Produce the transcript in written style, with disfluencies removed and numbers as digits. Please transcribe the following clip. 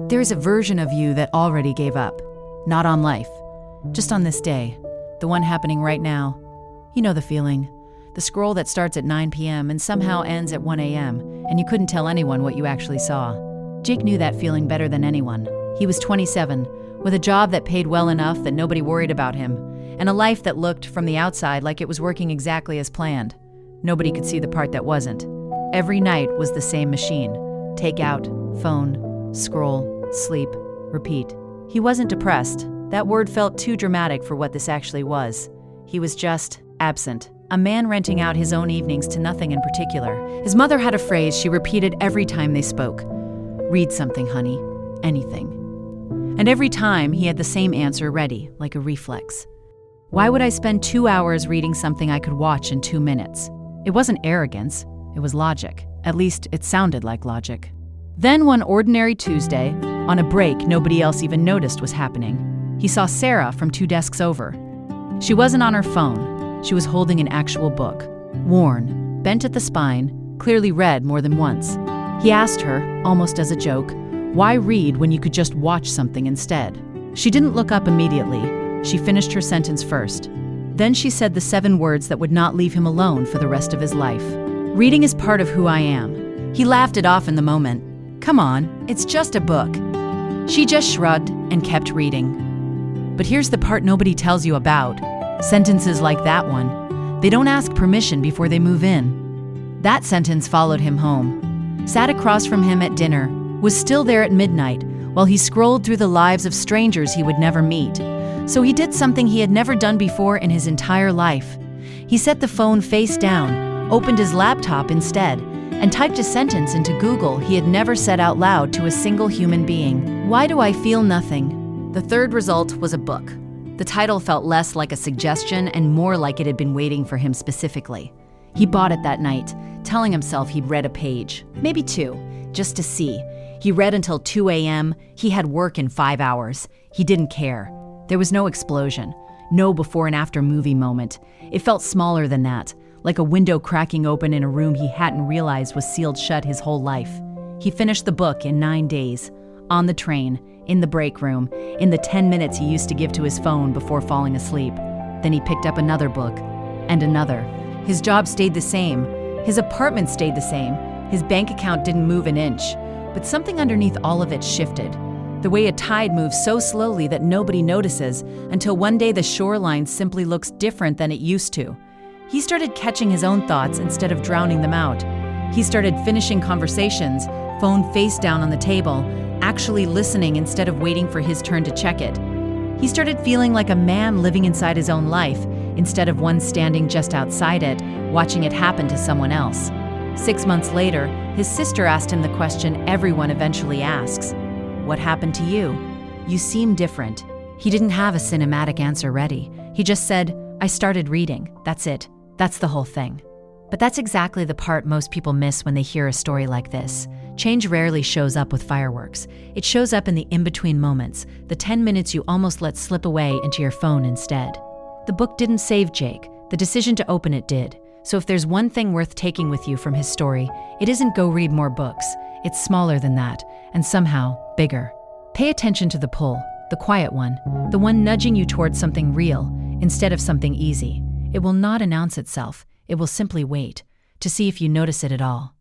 There's a version of you that already gave up. Not on life. Just on this day. The one happening right now. You know the feeling. The scroll that starts at 9 p.m. and somehow ends at 1 a.m. and you couldn't tell anyone what you actually saw. Jake knew that feeling better than anyone. He was 27, with a job that paid well enough that nobody worried about him, and a life that looked, from the outside, like it was working exactly as planned. Nobody could see the part that wasn't. Every night was the same machine. Take out, phone, scroll, sleep, repeat. He wasn't depressed. That word felt too dramatic for what this actually was. He was just absent. A man renting out his own evenings to nothing in particular. His mother had a phrase she repeated every time they spoke. Read something, honey. Anything. And every time he had the same answer ready, like a reflex. Why would I spend 2 hours reading something I could watch in 2 minutes? It wasn't arrogance, it was logic. At least it sounded like logic. Then one ordinary Tuesday, on a break nobody else even noticed was happening, he saw Sarah from 2 desks over. She wasn't on her phone. She was holding an actual book. Worn, bent at the spine, clearly read more than once. He asked her, almost as a joke, why read when you could just watch something instead? She didn't look up immediately. She finished her sentence first. Then she said the 7 words that would not leave him alone for the rest of his life. Reading is part of who I am. He laughed it off in the moment. Come on, it's just a book. She just shrugged and kept reading. But here's the part nobody tells you about. Sentences like that one. They don't ask permission before they move in. That sentence followed him home. Sat across from him at dinner. Was still there at midnight while he scrolled through the lives of strangers he would never meet. So he did something he had never done before in his entire life. He set the phone face down, opened his laptop instead, and typed a sentence into Google he had never said out loud to a single human being. Why do I feel nothing? The third result was a book. The title felt less like a suggestion and more like it had been waiting for him specifically. He bought it that night, telling himself he'd read a page, maybe 2, just to see. He read until 2 a.m. He had work in 5 hours. He didn't care. There was no explosion, no before and after movie moment. It felt smaller than that, like a window cracking open in a room he hadn't realized was sealed shut his whole life. He finished the book in 9 days, on the train, in the break room, in the 10 minutes he used to give to his phone before falling asleep. Then he picked up another book, and another. His job stayed the same. His apartment stayed the same. His bank account didn't move an inch. But something underneath all of it shifted. The way a tide moves so slowly that nobody notices, until one day the shoreline simply looks different than it used to. He started catching his own thoughts instead of drowning them out. He started finishing conversations, phone face down on the table, actually listening instead of waiting for his turn to check it. He started feeling like a man living inside his own life, instead of one standing just outside it, watching it happen to someone else. 6 months later, his sister asked him the question everyone eventually asks. What happened to you? You seem different. He didn't have a cinematic answer ready. He just said, I started reading. That's it. That's the whole thing. But that's exactly the part most people miss when they hear a story like this. Change rarely shows up with fireworks. It shows up in the in-between moments, the 10 minutes you almost let slip away into your phone instead. The book didn't save Jake. The decision to open it did. So if there's one thing worth taking with you from his story, it isn't go read more books. It's smaller than that, and somehow bigger. Pay attention to the pull, the quiet one, the one nudging you towards something real instead of something easy. It will not announce itself. It will simply wait to see if you notice it at all.